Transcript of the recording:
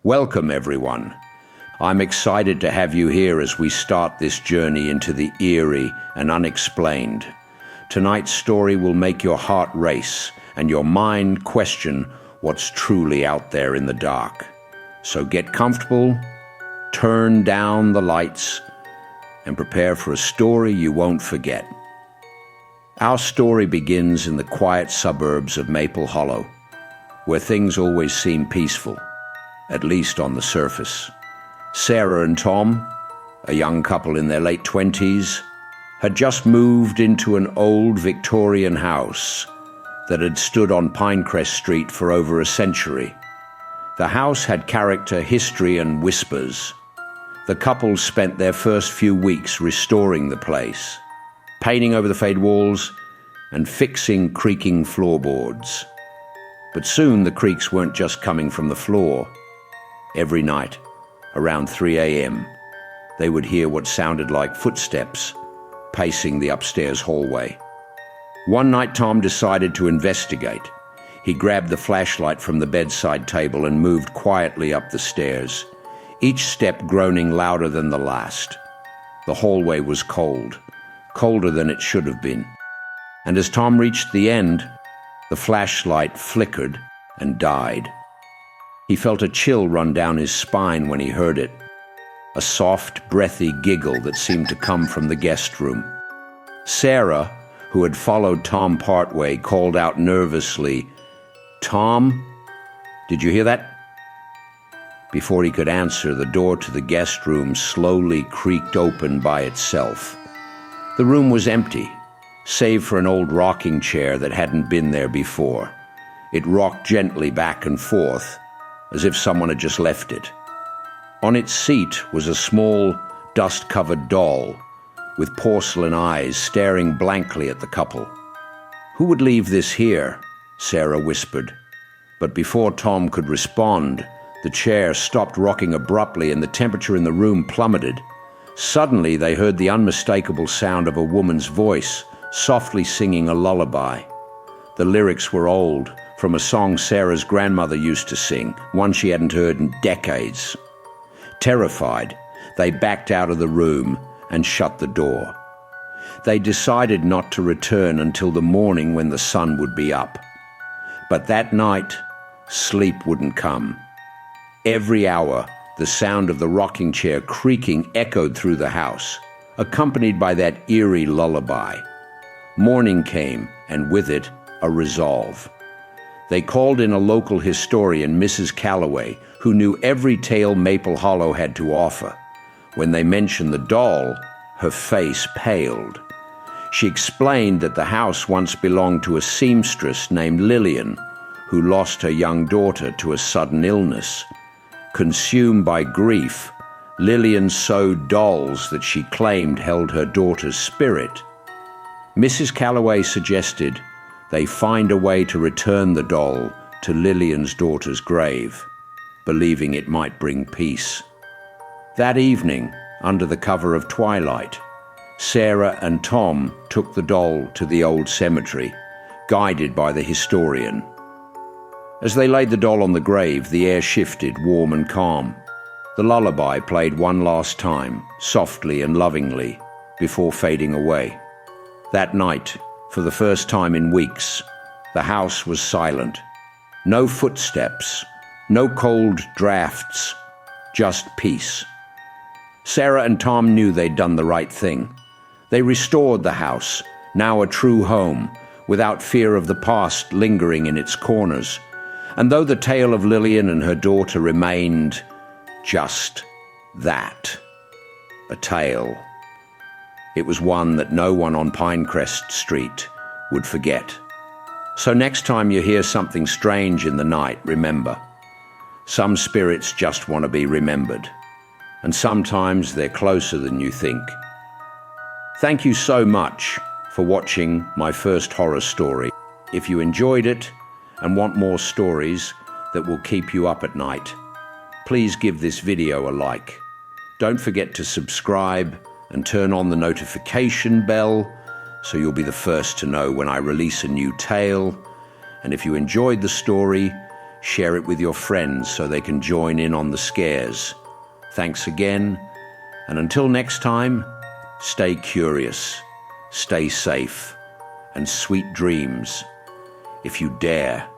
Welcome, everyone. I'm excited to have you here as we start this journey into the eerie and unexplained. Tonight's story will make your heart race and your mind question what's truly out there in the dark. So get comfortable, turn down the lights, and prepare for a story you won't forget. Our story begins in the quiet suburbs of Maple Hollow, where things always seem peaceful, at least on the surface. Sarah and Tom, a young couple in their late 20s, had just moved into an old Victorian house that had stood on Pinecrest Street for over a century. The house had character, history, and whispers. The couple spent their first few weeks restoring the place, painting over the fade walls and fixing creaking floorboards. But soon the creaks weren't just coming from the floor. Every night, around 3 a.m., they would hear what sounded like footsteps pacing the upstairs hallway. One night, Tom decided to investigate. He grabbed the flashlight from the bedside table and moved quietly up the stairs, each step groaning louder than the last. The hallway was cold, colder than it should have been. And as Tom reached the end, the flashlight flickered and died. He felt a chill run down his spine when he heard it, a soft, breathy giggle that seemed to come from the guest room. Sarah, who had followed Tom partway, called out nervously, "Tom, did you hear that?" Before he could answer, the door to the guest room slowly creaked open by itself. The room was empty, save for an old rocking chair that hadn't been there before. It rocked gently back and forth, as if someone had just left it. On its seat was a small, dust-covered doll with porcelain eyes staring blankly at the couple. "Who would leave this here?" Sarah whispered. But before Tom could respond, the chair stopped rocking abruptly and the temperature in the room plummeted. Suddenly, they heard the unmistakable sound of a woman's voice, softly singing a lullaby. The lyrics were old, from a song Sarah's grandmother used to sing, one she hadn't heard in decades. Terrified, they backed out of the room and shut the door. They decided not to return until the morning when the sun would be up. But that night, sleep wouldn't come. Every hour, the sound of the rocking chair creaking echoed through the house, accompanied by that eerie lullaby. Morning came, and with it, a resolve. They called in a local historian, Mrs. Calloway, who knew every tale Maple Hollow had to offer. When they mentioned the doll, her face paled. She explained that the house once belonged to a seamstress named Lillian, who lost her young daughter to a sudden illness. Consumed by grief, Lillian sewed dolls that she claimed held her daughter's spirit. Mrs. Calloway suggested they find a way to return the doll to Lillian's daughter's grave, believing it might bring peace. That evening, under the cover of twilight, Sarah and Tom took the doll to the old cemetery, guided by the historian. As they laid the doll on the grave, the air shifted, warm and calm. The lullaby played one last time, softly and lovingly, before fading away. That night, for the first time in weeks, the house was silent. No footsteps, no cold drafts, just peace. Sarah and Tom knew they'd done the right thing. They restored the house, now a true home, without fear of the past lingering in its corners. And though the tale of Lillian and her daughter remained just that, a tale, it was one that no one on Pinecrest Street would forget. So next time you hear something strange in the night, remember, some spirits just want to be remembered, and sometimes they're closer than you think. Thank you so much for watching my first horror story. If you enjoyed it and want more stories that will keep you up at night, please give this video a like. Don't forget to subscribe and turn on the notification bell so you'll be the first to know when I release a new tale. And if you enjoyed the story, Share it with your friends so they can join in on the scares. Thanks again, and until next time, stay curious, stay safe, and sweet dreams, if you dare.